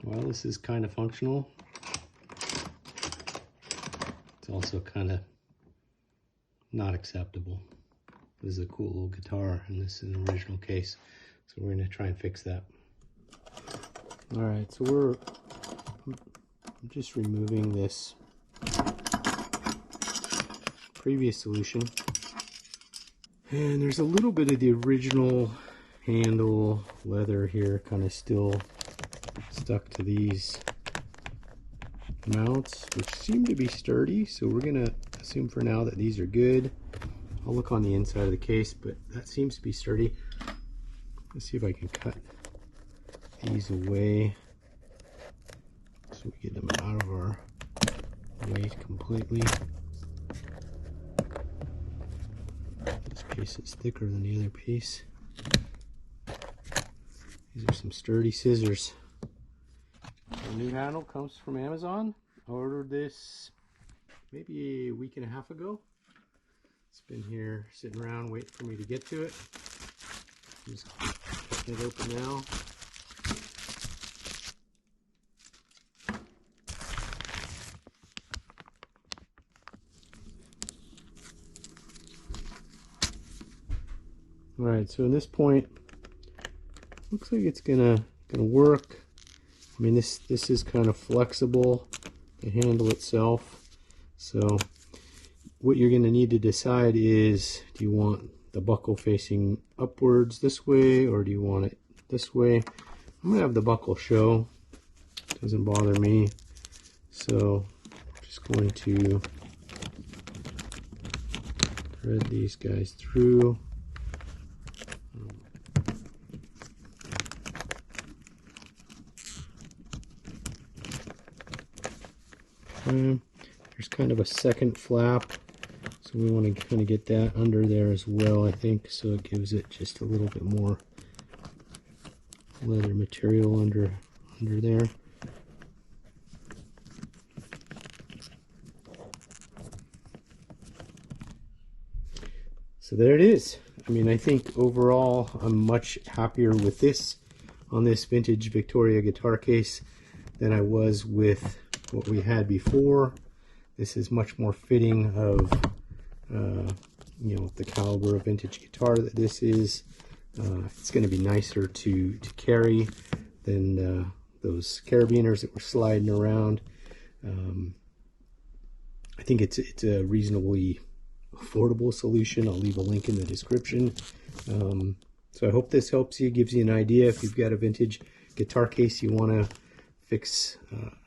Well, this is kind of functional. It's also kind of not acceptable. This is a cool little guitar, and this is an original case, so we're going to try and fix that. All right, so I'm just removing this previous solution, and there's a little bit of the original handle leather here kind of still stuck to these mounts, which seem to be sturdy, so we're gonna assume for now that these are good. I'll look on the inside of the case, but that seems to be sturdy. Let's see if I can cut these away so we get them out of our way completely. This piece is thicker than the other piece. These are some sturdy scissors. The new handle comes from Amazon. I ordered this maybe a week and a half ago. It's been here sitting around waiting for me to get to it. Just get it open now. Alright, so at this point, looks like it's gonna work. I mean, this is kind of flexible, the handle itself. So what you're going to need to decide is, do you want the buckle facing upwards this way, or do you want it this way? I'm going to have the buckle show. Doesn't bother me. So I'm just going to thread these guys through. There's kind of a second flap, so we want to kind of get that under there as well, I think, so it gives it just a little bit more leather material under there. So there it is. I mean, I think overall I'm much happier with this on this vintage Victoria guitar case than I was with what we had before. This is much more fitting of you know, the caliber of vintage guitar that this is. It's going to be nicer to carry than those Carabiners that were sliding around. I think it's a reasonably affordable solution. I'll leave a link in the description. So I hope this helps you, gives you an idea if you've got a vintage guitar case you want to fix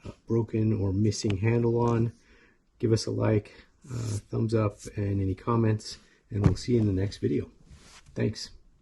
a broken or missing handle on. Give us a like, thumbs up, and any comments, and we'll see you in the next video. Thanks.